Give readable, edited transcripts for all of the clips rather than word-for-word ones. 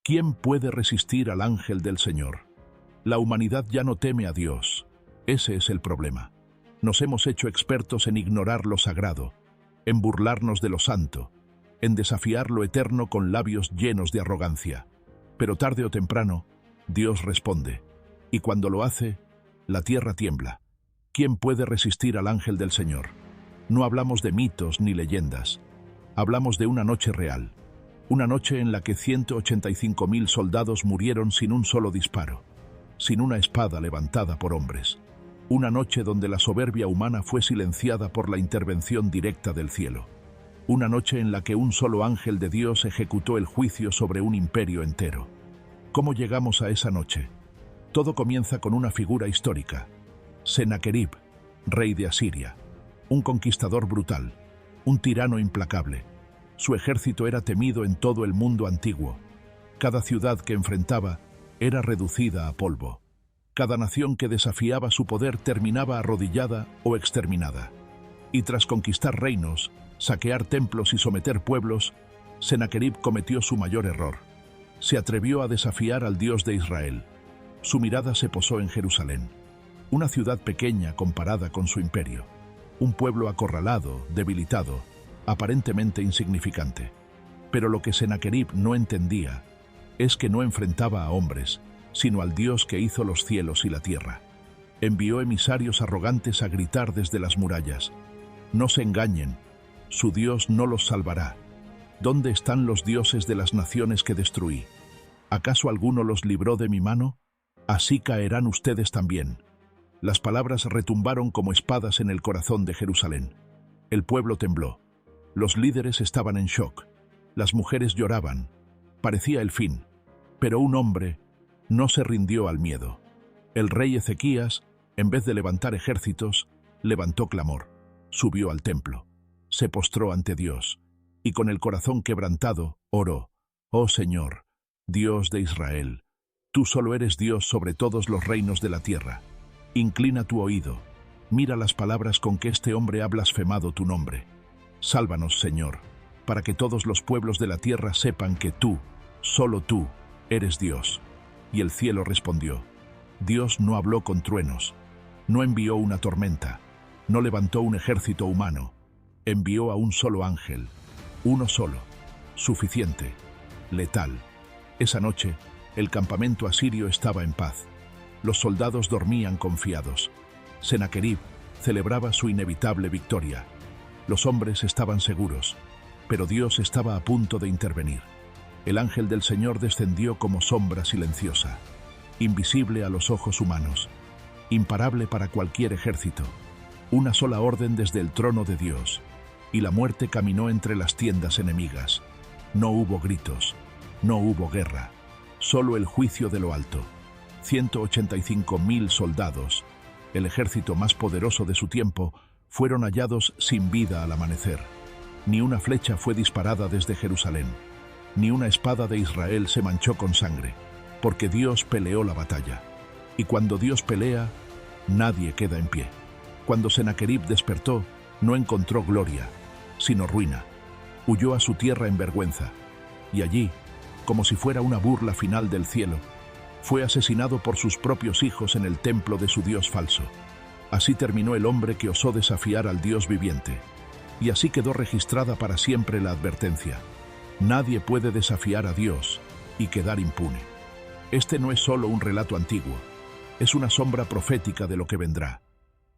¿Quién puede resistir al ángel del Señor? La humanidad ya no teme a Dios. Ese es el problema. Nos hemos hecho expertos en ignorar lo sagrado, en burlarnos de lo santo, en desafiar lo eterno con labios llenos de arrogancia. Pero tarde o temprano, Dios responde. Y cuando lo hace, la tierra tiembla. ¿Quién puede resistir al ángel del Señor? No hablamos de mitos ni leyendas. Hablamos de una noche real. Una noche en la que 185.000 soldados murieron sin un solo disparo, sin una espada levantada por hombres. Una noche donde la soberbia humana fue silenciada por la intervención directa del cielo. Una noche en la que un solo ángel de Dios ejecutó el juicio sobre un imperio entero. ¿Cómo llegamos a esa noche? Todo comienza con una figura histórica. Sennaquerib, rey de Asiria. Un conquistador brutal, un tirano implacable. Su ejército era temido en todo el mundo antiguo. Cada ciudad que enfrentaba era reducida a polvo. Cada nación que desafiaba su poder terminaba arrodillada o exterminada. Y tras conquistar reinos, saquear templos y someter pueblos, Sennaquerib cometió su mayor error. Se atrevió a desafiar al Dios de Israel. Su mirada se posó en Jerusalén, una ciudad pequeña comparada con su imperio. Un pueblo acorralado, debilitado, aparentemente insignificante. Pero lo que Sennaquerib no entendía es que no enfrentaba a hombres, sino al Dios que hizo los cielos y la tierra. Envió emisarios arrogantes a gritar desde las murallas: «No se engañen, su Dios no los salvará. ¿Dónde están los dioses de las naciones que destruí? ¿Acaso alguno los libró de mi mano? Así caerán ustedes también». Las palabras retumbaron como espadas en el corazón de Jerusalén. El pueblo tembló. Los líderes estaban en shock. Las mujeres lloraban. Parecía el fin. Pero un hombre no se rindió al miedo. El rey Ezequías, en vez de levantar ejércitos, levantó clamor. Subió al templo. Se postró ante Dios. Y con el corazón quebrantado, oró: «Oh Señor, Dios de Israel, tú solo eres Dios sobre todos los reinos de la tierra. Inclina tu oído. Mira las palabras con que este hombre ha blasfemado tu nombre. Sálvanos, Señor, para que todos los pueblos de la tierra sepan que tú, solo tú, eres Dios». Y el cielo respondió. Dios no habló con truenos, no envió una tormenta, no levantó un ejército humano. Envió a un solo ángel, uno solo, suficiente, letal. Esa noche, el campamento asirio estaba en paz. Los soldados dormían confiados. Sennaquerib celebraba su inevitable victoria. Los hombres estaban seguros, pero Dios estaba a punto de intervenir. El ángel del Señor descendió como sombra silenciosa, invisible a los ojos humanos, imparable para cualquier ejército. Una sola orden desde el trono de Dios, y la muerte caminó entre las tiendas enemigas. No hubo gritos, no hubo guerra, solo el juicio de lo alto. 185.000 soldados, el ejército más poderoso de su tiempo, fueron hallados sin vida al amanecer. Ni una flecha fue disparada desde Jerusalén, ni una espada de Israel se manchó con sangre, porque Dios peleó la batalla. Y cuando Dios pelea, nadie queda en pie. Cuando Sennaquerib despertó, no encontró gloria, sino ruina. Huyó a su tierra en vergüenza, y allí, como si fuera una burla final del cielo, fue asesinado por sus propios hijos en el templo de su Dios falso. Así terminó el hombre que osó desafiar al Dios viviente. Y así quedó registrada para siempre la advertencia: nadie puede desafiar a Dios y quedar impune. Este no es solo un relato antiguo, es una sombra profética de lo que vendrá,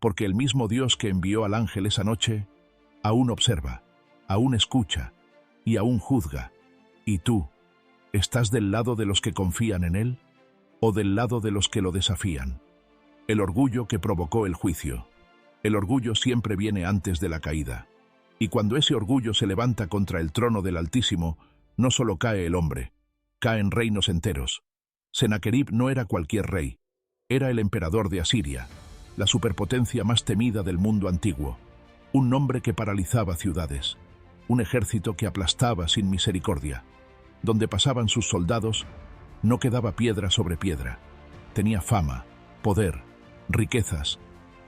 porque el mismo Dios que envió al ángel esa noche, aún observa, aún escucha y aún juzga. ¿Y tú, estás del lado de los que confían en Él o del lado de los que lo desafían? El orgullo que provocó el juicio. El orgullo siempre viene antes de la caída. Y cuando ese orgullo se levanta contra el trono del Altísimo, no solo cae el hombre, caen reinos enteros. Sennaquerib no era cualquier rey, era el emperador de Asiria, la superpotencia más temida del mundo antiguo, un nombre que paralizaba ciudades, un ejército que aplastaba sin misericordia. Donde pasaban sus soldados, no quedaba piedra sobre piedra. Tenía fama, poder, riquezas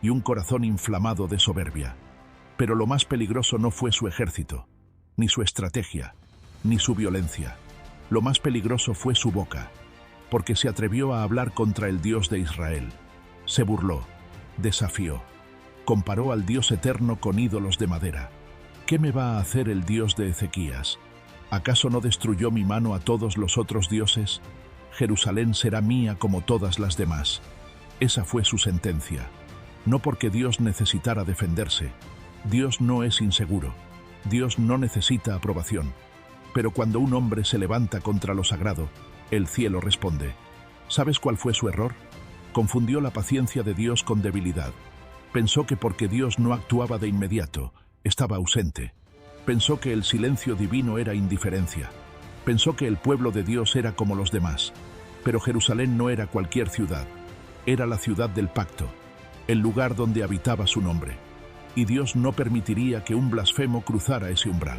y un corazón inflamado de soberbia. Pero lo más peligroso no fue su ejército, ni su estrategia, ni su violencia. Lo más peligroso fue su boca, porque se atrevió a hablar contra el Dios de Israel. Se burló, desafió, comparó al Dios eterno con ídolos de madera. ¿Qué me va a hacer el Dios de Ezequías? ¿Acaso no destruyó mi mano a todos los otros dioses? Jerusalén será mía como todas las demás. Esa fue su sentencia. No porque Dios necesitara defenderse. Dios no es inseguro. Dios no necesita aprobación. Pero cuando un hombre se levanta contra lo sagrado, el cielo responde. ¿Sabes cuál fue su error? Confundió la paciencia de Dios con debilidad. Pensó que porque Dios no actuaba de inmediato, estaba ausente. Pensó que el silencio divino era indiferencia. Pensó que el pueblo de Dios era como los demás. Pero Jerusalén no era cualquier ciudad. Era la ciudad del pacto, el lugar donde habitaba su nombre. Y Dios no permitiría que un blasfemo cruzara ese umbral.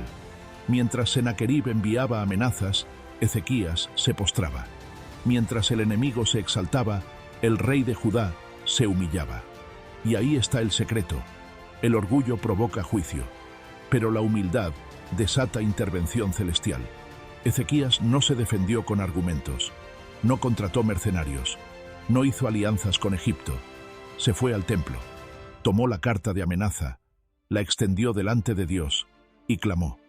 Mientras Sennacherib enviaba amenazas, Ezequías se postraba. Mientras el enemigo se exaltaba, el rey de Judá se humillaba. Y ahí está el secreto. El orgullo provoca juicio, pero la humildad desata intervención celestial. Ezequías no se defendió con argumentos, no contrató mercenarios, no hizo alianzas con Egipto. Se fue al templo, tomó la carta de amenaza, la extendió delante de Dios y clamó: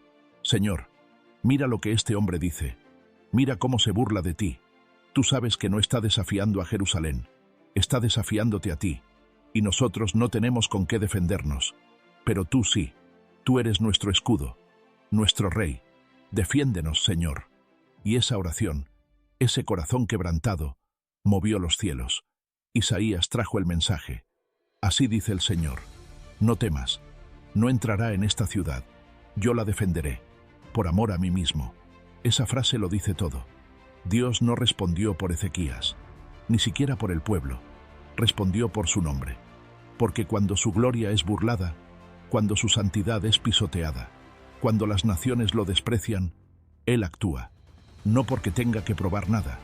Señor, mira lo que este hombre dice, mira cómo se burla de ti. Tú sabes que no está desafiando a Jerusalén, está desafiándote a ti, y nosotros no tenemos con qué defendernos, pero tú sí, tú eres nuestro escudo, nuestro rey, defiéndenos, Señor. Y esa oración, ese corazón quebrantado, movió los cielos. Isaías trajo el mensaje. Así dice el Señor: no temas, no entrará en esta ciudad, yo la defenderé, por amor a mí mismo. Esa frase lo dice todo. Dios no respondió por Ezequías, ni siquiera por el pueblo, respondió por su nombre. Porque cuando su gloria es burlada, cuando su santidad es pisoteada, cuando las naciones lo desprecian, Él actúa, no porque tenga que probar nada,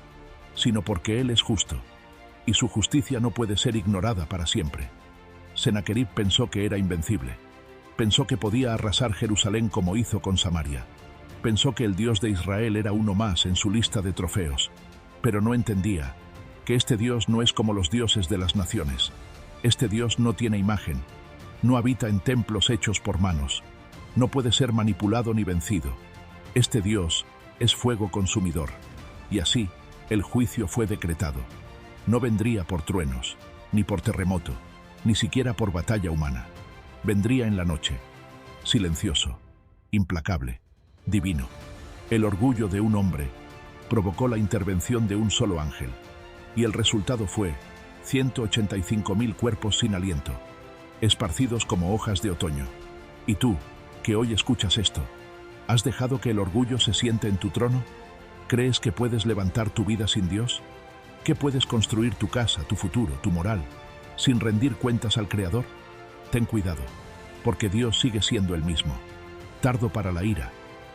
sino porque Él es justo, y su justicia no puede ser ignorada para siempre. Sennacherib pensó que era invencible, pensó que podía arrasar Jerusalén como hizo con Samaria, pensó que el Dios de Israel era uno más en su lista de trofeos, pero no entendía que este Dios no es como los dioses de las naciones. Este Dios no tiene imagen, no habita en templos hechos por manos, no puede ser manipulado ni vencido. Este Dios es fuego consumidor, y así el juicio fue decretado. No vendría por truenos, ni por terremoto, ni siquiera por batalla humana. Vendría en la noche, silencioso, implacable, divino. El orgullo de un hombre provocó la intervención de un solo ángel, y el resultado fue 185.000 cuerpos sin aliento, esparcidos como hojas de otoño. Y tú, que hoy escuchas esto, ¿has dejado que el orgullo se siente en tu trono? ¿Crees que puedes levantar tu vida sin Dios? ¿Que puedes construir tu casa, tu futuro, tu moral, sin rendir cuentas al Creador? Ten cuidado, porque Dios sigue siendo el mismo, tardo para la ira,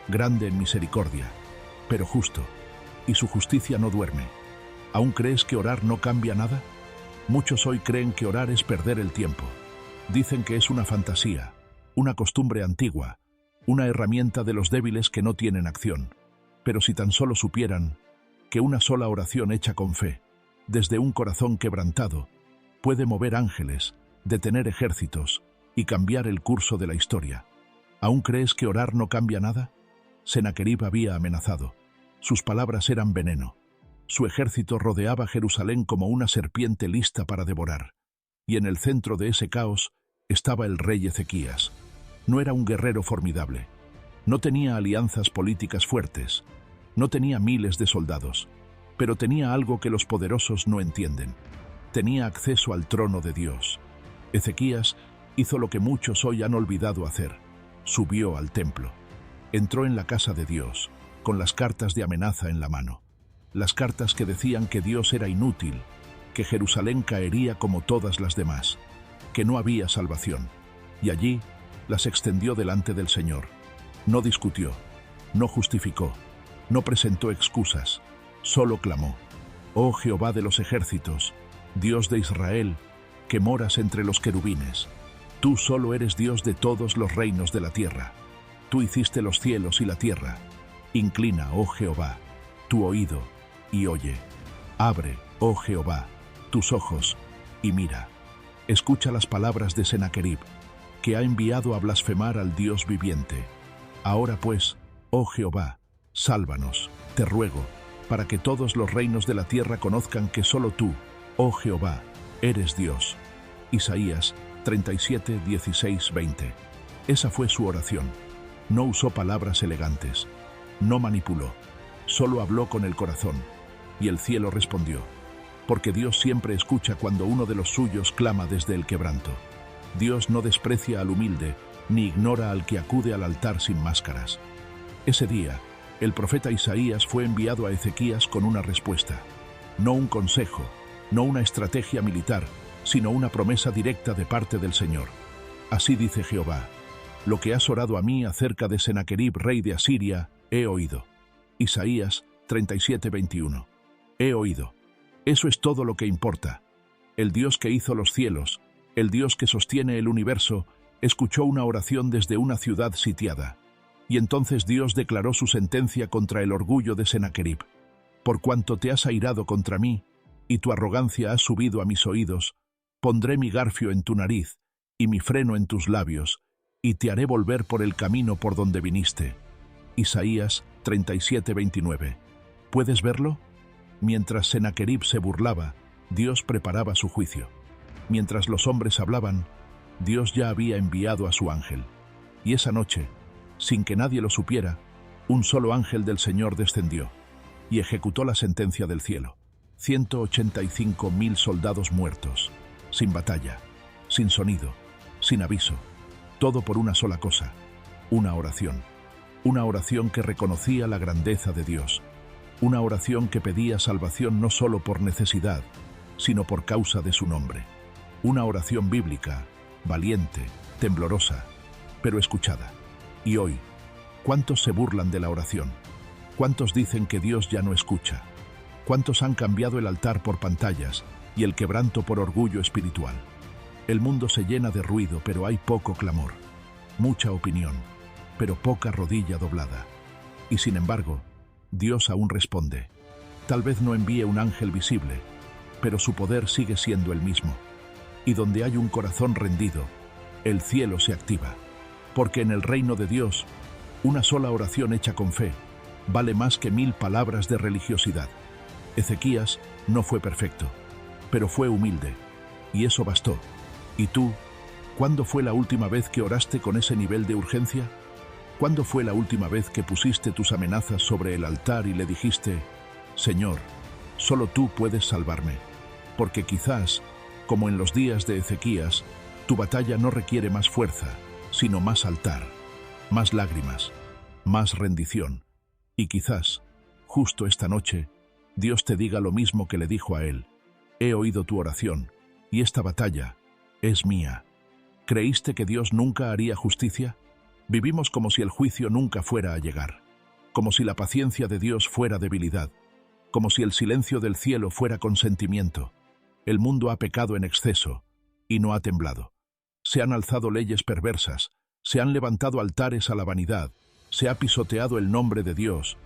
grande en misericordia, pero justo, y su justicia no duerme. ¿Aún crees que orar no cambia nada? Muchos hoy creen que orar es perder el tiempo. Dicen que es una fantasía, una costumbre antigua, una herramienta de los débiles que no tienen acción. Pero si tan solo supieran que una sola oración hecha con fe, desde un corazón quebrantado, puede mover ángeles, detener ejércitos y cambiar el curso de la historia. ¿Aún crees que orar no cambia nada? Sennacherib había amenazado. Sus palabras eran veneno. Su ejército rodeaba Jerusalén como una serpiente lista para devorar. Y en el centro de ese caos estaba el rey Ezequías. No era un guerrero formidable. No tenía alianzas políticas fuertes. No tenía miles de soldados. Pero tenía algo que los poderosos no entienden. Tenía acceso al trono de Dios. Ezequías hizo lo que muchos hoy han olvidado hacer. Subió al templo. Entró en la casa de Dios, con las cartas de amenaza en la mano. Las cartas que decían que Dios era inútil, que Jerusalén caería como todas las demás, que no había salvación. Y allí las extendió delante del Señor. No discutió, no justificó, no presentó excusas, solo clamó: «Oh Jehová de los ejércitos, Dios de Israel, que moras entre los querubines, tú solo eres Dios de todos los reinos de la tierra. Tú hiciste los cielos y la tierra. Inclina, oh Jehová, tu oído y oye. Abre, oh Jehová, tus ojos y mira. Escucha las palabras de Sennacherib, que ha enviado a blasfemar al Dios viviente. Ahora pues, oh Jehová, sálvanos, te ruego, para que todos los reinos de la tierra conozcan que solo tú, oh Jehová, eres Dios. Isaías 37, 16, 20. Esa fue su oración. No usó palabras elegantes, no manipuló, solo habló con el corazón, y el cielo respondió, porque Dios siempre escucha cuando uno de los suyos clama desde el quebranto. Dios no desprecia al humilde, ni ignora al que acude al altar sin máscaras. Ese día, el profeta Isaías fue enviado a Ezequías con una respuesta, no un consejo, no una estrategia militar, sino una promesa directa de parte del Señor. Así dice Jehová: lo que has orado a mí acerca de Sennacherib, rey de Asiria, he oído. Isaías 37, 21. He oído. Eso es todo lo que importa. El Dios que hizo los cielos, el Dios que sostiene el universo, escuchó una oración desde una ciudad sitiada. Y entonces Dios declaró su sentencia contra el orgullo de Sennacherib. Por cuanto te has airado contra mí, y tu arrogancia ha subido a mis oídos, pondré mi garfio en tu nariz, y mi freno en tus labios, y te haré volver por el camino por donde viniste. Isaías 37, 29. ¿Puedes verlo? Mientras Sennacherib se burlaba, Dios preparaba su juicio. Mientras los hombres hablaban, Dios ya había enviado a su ángel. Y esa noche, sin que nadie lo supiera, un solo ángel del Señor descendió y ejecutó la sentencia del cielo. 185.000 soldados muertos, sin batalla, sin sonido, sin aviso, todo por una sola cosa, una oración que reconocía la grandeza de Dios, una oración que pedía salvación no solo por necesidad, sino por causa de su nombre, una oración bíblica, valiente, temblorosa, pero escuchada. Y hoy, ¿cuántos se burlan de la oración? ¿Cuántos dicen que Dios ya no escucha? ¿Cuántos han cambiado el altar por pantallas y el quebranto por orgullo espiritual? El mundo se llena de ruido, pero hay poco clamor, mucha opinión, pero poca rodilla doblada. Y sin embargo, Dios aún responde. Tal vez no envíe un ángel visible, pero su poder sigue siendo el mismo. Y donde hay un corazón rendido, el cielo se activa. Porque en el reino de Dios, una sola oración hecha con fe vale más que 1000 palabras de religiosidad. Ezequías no fue perfecto, pero fue humilde, y eso bastó. ¿Y tú? ¿Cuándo fue la última vez que oraste con ese nivel de urgencia? ¿Cuándo fue la última vez que pusiste tus amenazas sobre el altar y le dijiste: Señor, solo tú puedes salvarme? Porque quizás, como en los días de Ezequías, tu batalla no requiere más fuerza, sino más altar, más lágrimas, más rendición. Y quizás, justo esta noche, Dios te diga lo mismo que le dijo a él: he oído tu oración, y esta batalla es mía. ¿Creíste que Dios nunca haría justicia? Vivimos como si el juicio nunca fuera a llegar, como si la paciencia de Dios fuera debilidad, como si el silencio del cielo fuera consentimiento. El mundo ha pecado en exceso, y no ha temblado. Se han alzado leyes perversas, se han levantado altares a la vanidad, se ha pisoteado el nombre de Dios,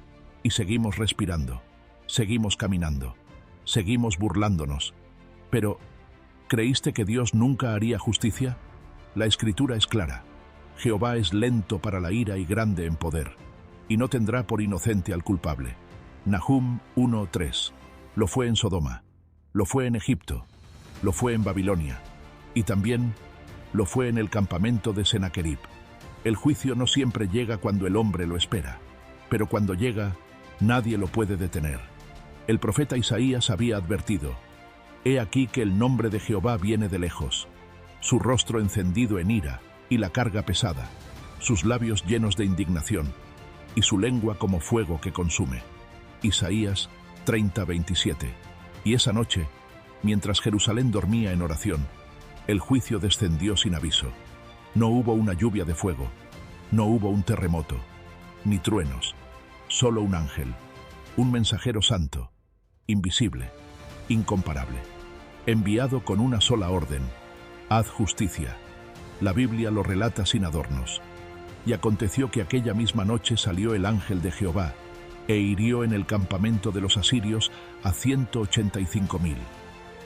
y seguimos respirando, seguimos caminando, seguimos burlándonos. Pero, ¿creíste que Dios nunca haría justicia? La Escritura es clara. Jehová es lento para la ira y grande en poder, y no tendrá por inocente al culpable. Nahum 1:3. Lo fue en Sodoma, lo fue en Egipto, lo fue en Babilonia, y también lo fue en el campamento de Sennacherib. El juicio no siempre llega cuando el hombre lo espera, pero cuando llega, nadie lo puede detener. El profeta Isaías había advertido: he aquí que el nombre de Jehová viene de lejos, su rostro encendido en ira y la carga pesada, sus labios llenos de indignación, y su lengua como fuego que consume. Isaías 30:27. Y esa noche, mientras Jerusalén dormía en oración, el juicio descendió sin aviso. No hubo una lluvia de fuego, no hubo un terremoto, ni truenos, solo un ángel, un mensajero santo, invisible, incomparable, enviado con una sola orden: haz justicia. La Biblia lo relata sin adornos. Y aconteció que aquella misma noche salió el ángel de Jehová, e hirió en el campamento de los asirios a 185.000.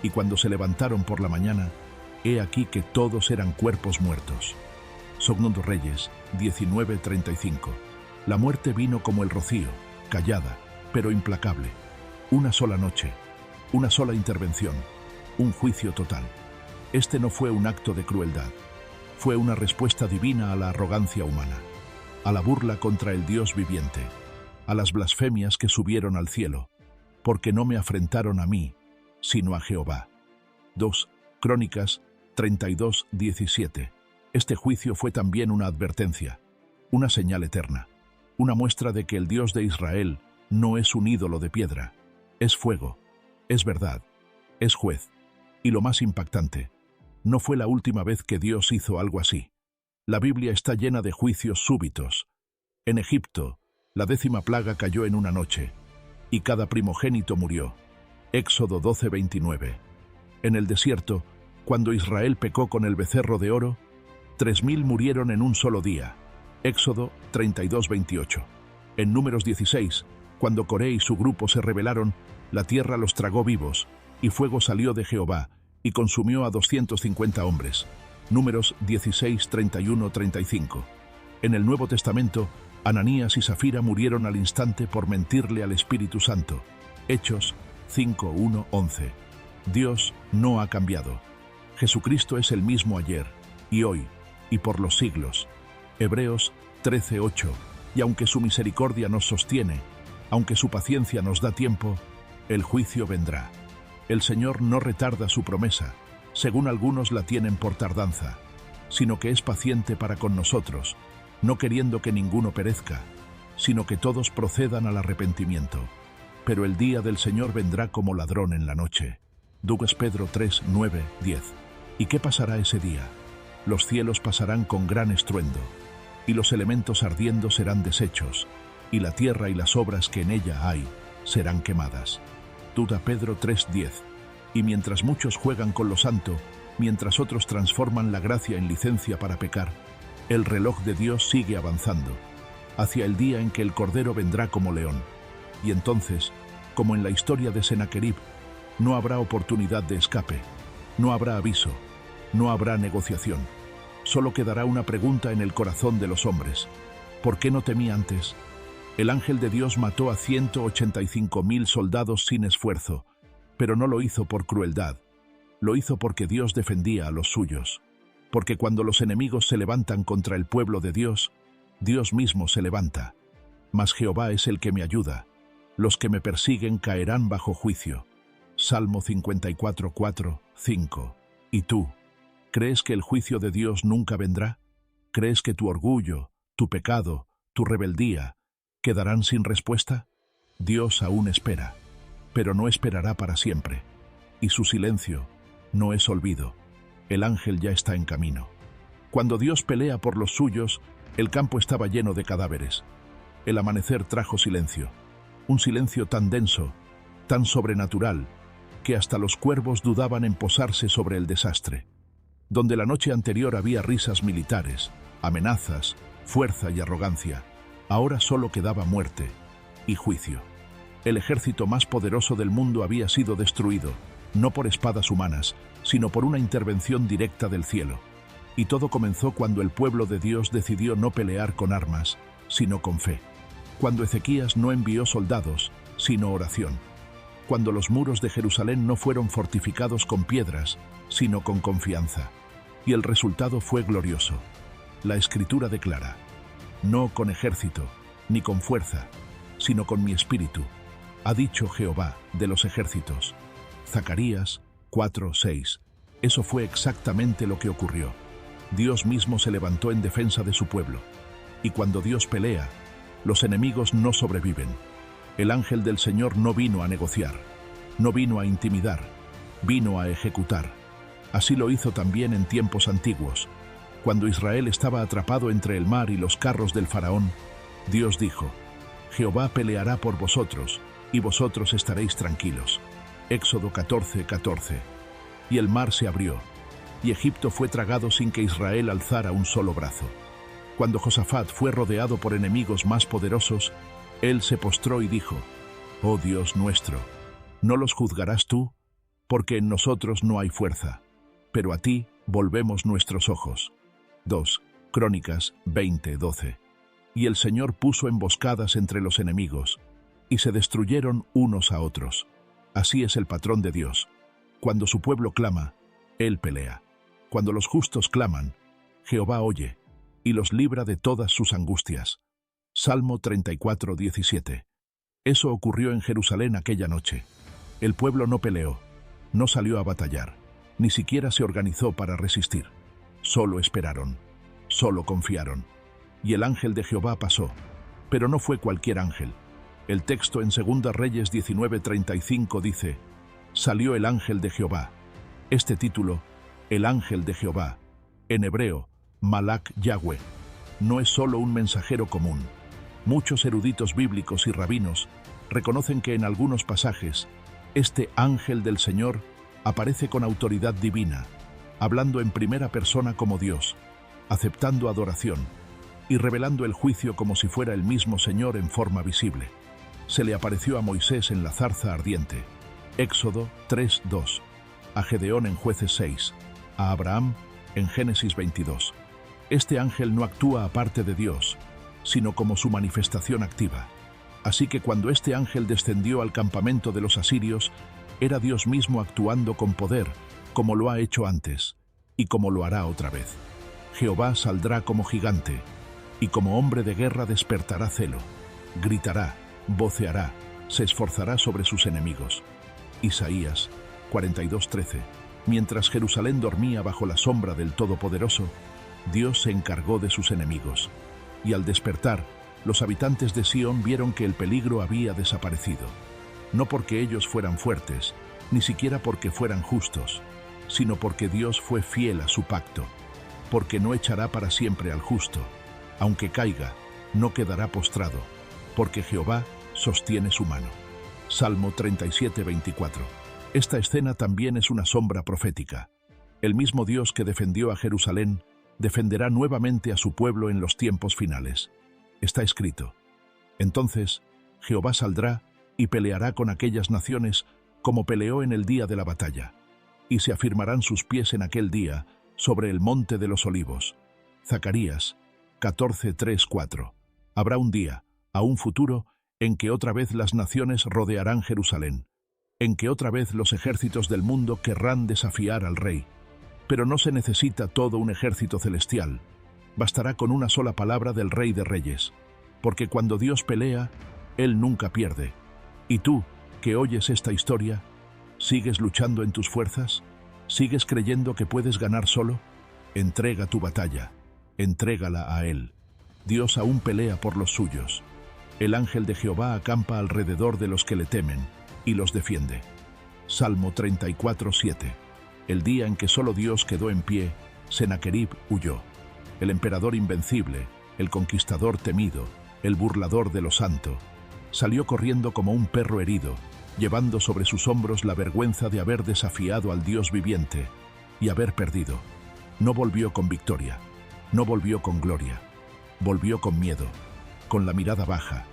Y cuando se levantaron por la mañana, he aquí que todos eran cuerpos muertos. Segundo Reyes 19:35. La muerte vino como el rocío, callada, pero implacable. Una sola noche, una sola intervención, un juicio total. Este no fue un acto de crueldad, fue una respuesta divina a la arrogancia humana, a la burla contra el Dios viviente, a las blasfemias que subieron al cielo, porque no me afrentaron a mí, sino a Jehová. 2 Crónicas 32:17. Este juicio fue también una advertencia, una señal eterna, una muestra de que el Dios de Israel no es un ídolo de piedra, es fuego, es verdad, es juez, y lo más impactante, no fue la última vez que Dios hizo algo así. La Biblia está llena de juicios súbitos. En Egipto, la 10ª plaga cayó en una noche, y cada primogénito murió. Éxodo 12:29. En el desierto, cuando Israel pecó con el becerro de oro, 3.000 murieron en un solo día. Éxodo 32:28. En Números 16, cuando Coré y su grupo se rebelaron, la tierra los tragó vivos, y fuego salió de Jehová, y consumió a 250 hombres. Números 16, 31, 35. En el Nuevo Testamento, Ananías y Safira murieron al instante por mentirle al Espíritu Santo. Hechos 5, 1, 11. Dios no ha cambiado. Jesucristo es el mismo ayer, y hoy, y por los siglos. Hebreos 13, 8. Y aunque su misericordia nos sostiene, aunque su paciencia nos da tiempo, el juicio vendrá. El Señor no retarda su promesa, según algunos la tienen por tardanza, sino que es paciente para con nosotros, no queriendo que ninguno perezca, sino que todos procedan al arrepentimiento. Pero el día del Señor vendrá como ladrón en la noche. 2 Pedro 3, 9, 10. ¿Y qué pasará ese día? Los cielos pasarán con gran estruendo, y los elementos ardiendo serán deshechos, y la tierra y las obras que en ella hay serán quemadas. 2 Pedro 3:10. Y mientras muchos juegan con lo santo, mientras otros transforman la gracia en licencia para pecar, el reloj de Dios sigue avanzando, hacia el día en que el Cordero vendrá como león. Y entonces, como en la historia de Sennacherib, no habrá oportunidad de escape, no habrá aviso, no habrá negociación. Solo quedará una pregunta en el corazón de los hombres. ¿Por qué no temí antes? El ángel de Dios mató a 185.000 soldados sin esfuerzo, pero no lo hizo por crueldad. Lo hizo porque Dios defendía a los suyos. Porque cuando los enemigos se levantan contra el pueblo de Dios, Dios mismo se levanta. Mas Jehová es el que me ayuda. Los que me persiguen caerán bajo juicio. Salmo 54, 4, 5. ¿Y tú? ¿Crees que el juicio de Dios nunca vendrá? ¿Crees que tu orgullo, tu pecado, tu rebeldía quedarán sin respuesta? Dios aún espera, pero no esperará para siempre. Y su silencio no es olvido. El ángel ya está en camino. Cuando Dios pelea por los suyos, el campo estaba lleno de cadáveres. El amanecer trajo silencio. Un silencio tan denso, tan sobrenatural, que hasta los cuervos dudaban en posarse sobre el desastre. Donde la noche anterior había risas militares, amenazas, fuerza y arrogancia, ahora solo quedaba muerte y juicio. El ejército más poderoso del mundo había sido destruido, no por espadas humanas, sino por una intervención directa del cielo. Y todo comenzó cuando el pueblo de Dios decidió no pelear con armas, sino con fe. Cuando Ezequías no envió soldados, sino oración. Cuando los muros de Jerusalén no fueron fortificados con piedras, sino con confianza. Y el resultado fue glorioso. La Escritura declara: no con ejército, ni con fuerza, sino con mi espíritu, ha dicho Jehová de los ejércitos. Zacarías 4:6. Eso fue exactamente lo que ocurrió. Dios mismo se levantó en defensa de su pueblo. Y cuando Dios pelea, los enemigos no sobreviven. El ángel del Señor no vino a negociar, no vino a intimidar, vino a ejecutar. Así lo hizo también en tiempos antiguos. Cuando Israel estaba atrapado entre el mar y los carros del faraón, Dios dijo: Jehová peleará por vosotros, y vosotros estaréis tranquilos. Éxodo 14:14. Y el mar se abrió, y Egipto fue tragado sin que Israel alzara un solo brazo. Cuando Josafat fue rodeado por enemigos más poderosos, Él se postró y dijo: «Oh Dios nuestro, ¿no los juzgarás tú? Porque en nosotros no hay fuerza, pero a ti volvemos nuestros ojos». 2 Crónicas 20:12. Y el Señor puso emboscadas entre los enemigos, y se destruyeron unos a otros. Así es el patrón de Dios. Cuando su pueblo clama, Él pelea. Cuando los justos claman, Jehová oye, y los libra de todas sus angustias. Salmo 34:17. Eso ocurrió en Jerusalén aquella noche. El pueblo no peleó, no salió a batallar, ni siquiera se organizó para resistir. Solo esperaron, solo confiaron. Y el ángel de Jehová pasó, pero no fue cualquier ángel. El texto en 2 Reyes 19:35 dice: «Salió el ángel de Jehová». Este título, el ángel de Jehová, en hebreo, Malak Yahweh, no es solo un mensajero común. Muchos eruditos bíblicos y rabinos reconocen que en algunos pasajes, este ángel del Señor aparece con autoridad divina, hablando en primera persona como Dios, aceptando adoración y revelando el juicio como si fuera el mismo Señor en forma visible. Se le apareció a Moisés en la zarza ardiente, Éxodo 3:2, a Gedeón en Jueces 6, a Abraham en Génesis 22. Este ángel no actúa aparte de Dios, sino como su manifestación activa. Así que cuando este ángel descendió al campamento de los asirios, era Dios mismo actuando con poder, como lo ha hecho antes, y como lo hará otra vez. Jehová saldrá como gigante, y como hombre de guerra despertará celo, gritará, voceará, se esforzará sobre sus enemigos. Isaías 42:13. Mientras Jerusalén dormía bajo la sombra del Todopoderoso, Dios se encargó de sus enemigos. Y al despertar, los habitantes de Sión vieron que el peligro había desaparecido. No porque ellos fueran fuertes, ni siquiera porque fueran justos, sino porque Dios fue fiel a su pacto, porque no echará para siempre al justo. Aunque caiga, no quedará postrado, porque Jehová sostiene su mano. Salmo 37:24. Esta escena también es una sombra profética. El mismo Dios que defendió a Jerusalén, defenderá nuevamente a su pueblo en los tiempos finales. Está escrito: «Entonces Jehová saldrá y peleará con aquellas naciones como peleó en el día de la batalla, y se afirmarán sus pies en aquel día sobre el monte de los olivos». Zacarías 14:3-4. Habrá un día, a un futuro, en que otra vez las naciones rodearán Jerusalén, en que otra vez los ejércitos del mundo querrán desafiar al Rey. Pero no se necesita todo un ejército celestial, bastará con una sola palabra del Rey de Reyes, porque cuando Dios pelea, Él nunca pierde. ¿Y tú, que oyes esta historia, sigues luchando en tus fuerzas? ¿Sigues creyendo que puedes ganar solo? Entrega tu batalla, entrégala a Él. Dios aún pelea por los suyos. El ángel de Jehová acampa alrededor de los que le temen y los defiende. Salmo 34:7. El día en que solo Dios quedó en pie, Sennacherib huyó. El emperador invencible, el conquistador temido, el burlador de lo santo, salió corriendo como un perro herido, llevando sobre sus hombros la vergüenza de haber desafiado al Dios viviente y haber perdido. No volvió con victoria, no volvió con gloria, volvió con miedo, con la mirada baja,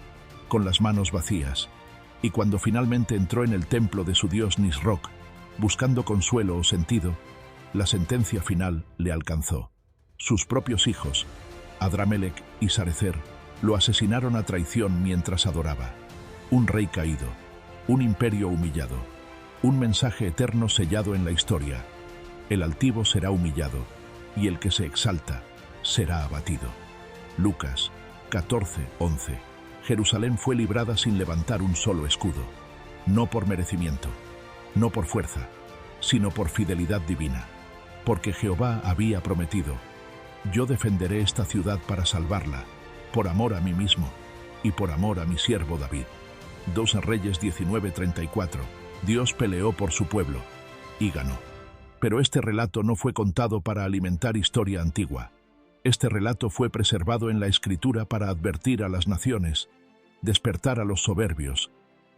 con las manos vacías, y cuando finalmente entró en el templo de su dios Nisroch, buscando consuelo o sentido, la sentencia final le alcanzó. Sus propios hijos, Adramelech y Sarecer, lo asesinaron a traición mientras adoraba. Un rey caído, un imperio humillado, un mensaje eterno sellado en la historia. El altivo será humillado, y el que se exalta será abatido. Lucas 14:11. Jerusalén fue librada sin levantar un solo escudo, no por merecimiento, no por fuerza, sino por fidelidad divina, porque Jehová había prometido: «Yo defenderé esta ciudad para salvarla, por amor a mí mismo y por amor a mi siervo David». 2 Reyes 19:34. Dios peleó por su pueblo y ganó. Pero este relato no fue contado para alimentar historia antigua. Este relato fue preservado en la Escritura para advertir a las naciones, despertar a los soberbios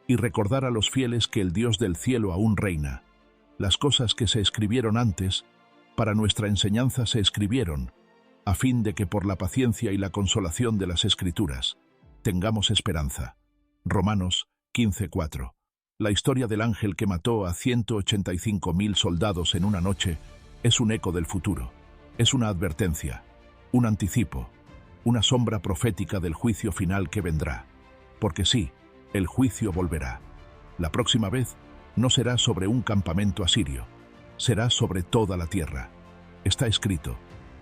y recordar a los fieles que el Dios del cielo aún reina. Las cosas que se escribieron antes, para nuestra enseñanza se escribieron, a fin de que por la paciencia y la consolación de las Escrituras tengamos esperanza. Romanos 15:4. La historia del ángel que mató a 185.000 soldados en una noche es un eco del futuro. Es una advertencia, un anticipo, una sombra profética del juicio final que vendrá. Porque sí, el juicio volverá. La próxima vez no será sobre un campamento asirio, será sobre toda la tierra. Está escrito,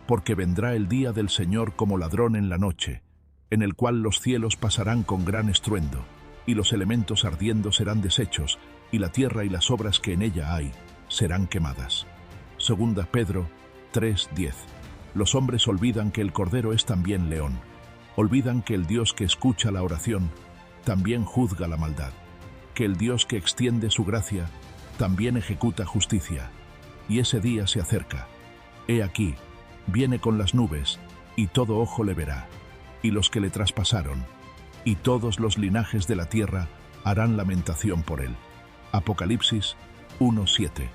porque vendrá el día del Señor como ladrón en la noche, en el cual los cielos pasarán con gran estruendo, y los elementos ardiendo serán deshechos, y la tierra y las obras que en ella hay serán quemadas. Segunda Pedro 3:10. Los hombres olvidan que el Cordero es también león. Olvidan que el Dios que escucha la oración también juzga la maldad. Que el Dios que extiende su gracia también ejecuta justicia. Y ese día se acerca. He aquí, viene con las nubes, y todo ojo le verá, y los que le traspasaron, y todos los linajes de la tierra harán lamentación por él. Apocalipsis 1:7.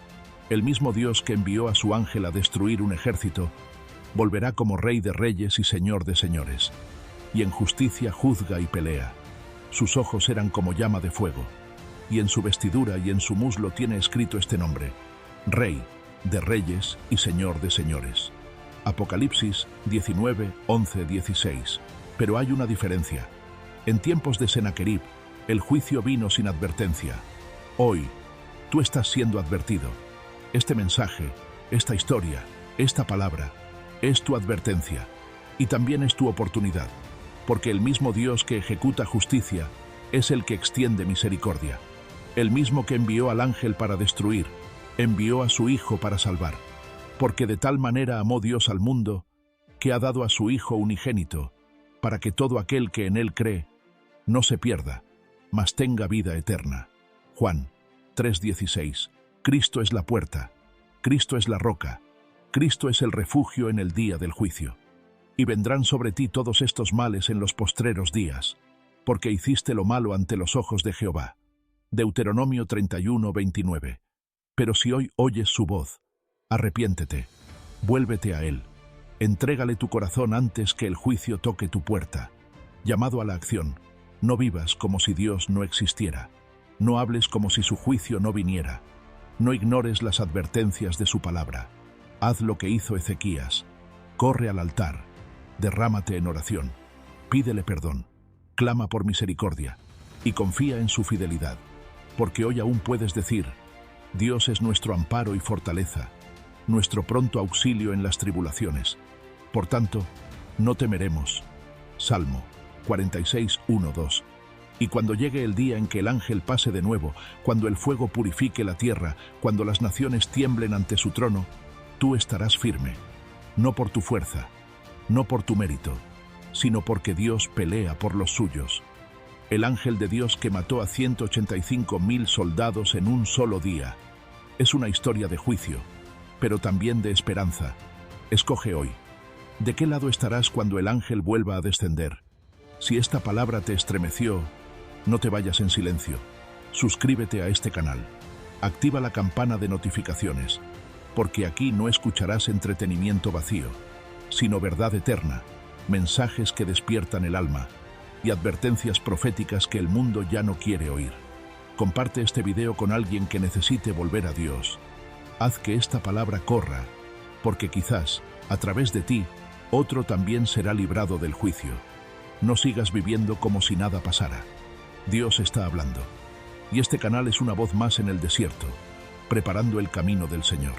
El mismo Dios que envió a su ángel a destruir un ejército, volverá como Rey de reyes y Señor de señores, y en justicia juzga y pelea. Sus ojos eran como llama de fuego, y en su vestidura y en su muslo tiene escrito este nombre: Rey de reyes y Señor de señores. Apocalipsis 19:11-16. Pero hay una diferencia. En tiempos de Sennacherib, el juicio vino sin advertencia. Hoy, tú estás siendo advertido. Este mensaje, esta historia, esta palabra, es tu advertencia. Y también es tu oportunidad. Porque el mismo Dios que ejecuta justicia es el que extiende misericordia. El mismo que envió al ángel para destruir, envió a su Hijo para salvar. Porque de tal manera amó Dios al mundo, que ha dado a su Hijo unigénito, para que todo aquel que en él cree no se pierda, mas tenga vida eterna. Juan 3:16. Cristo es la puerta, Cristo es la roca, Cristo es el refugio en el día del juicio. Y vendrán sobre ti todos estos males en los postreros días, porque hiciste lo malo ante los ojos de Jehová. Deuteronomio 31:29. Pero si hoy oyes su voz, arrepiéntete, vuélvete a él, entrégale tu corazón antes que el juicio toque tu puerta. Llamado a la acción, no vivas como si Dios no existiera, no hables como si su juicio no viniera, no ignores las advertencias de su palabra. Haz lo que hizo Ezequías, corre al altar, derrámate en oración, pídele perdón, clama por misericordia y confía en su fidelidad, porque hoy aún puedes decir: Dios es nuestro amparo y fortaleza, nuestro pronto auxilio en las tribulaciones. Por tanto, no temeremos. Salmo 46:1-2. Y cuando llegue el día en que el ángel pase de nuevo, cuando el fuego purifique la tierra, cuando las naciones tiemblen ante su trono, tú estarás firme, no por tu fuerza, no por tu mérito, sino porque Dios pelea por los suyos. El ángel de Dios que mató a 185.000 soldados en un solo día. Es una historia de juicio, pero también de esperanza. Escoge hoy. ¿De qué lado estarás cuando el ángel vuelva a descender? Si esta palabra te estremeció, no te vayas en silencio. Suscríbete a este canal. Activa la campana de notificaciones, porque aquí no escucharás entretenimiento vacío, sino verdad eterna, mensajes que despiertan el alma y advertencias proféticas que el mundo ya no quiere oír. Comparte este video con alguien que necesite volver a Dios. Haz que esta palabra corra, porque quizás, a través de ti, otro también será librado del juicio. No sigas viviendo como si nada pasara. Dios está hablando. Y este canal es una voz más en el desierto, preparando el camino del Señor.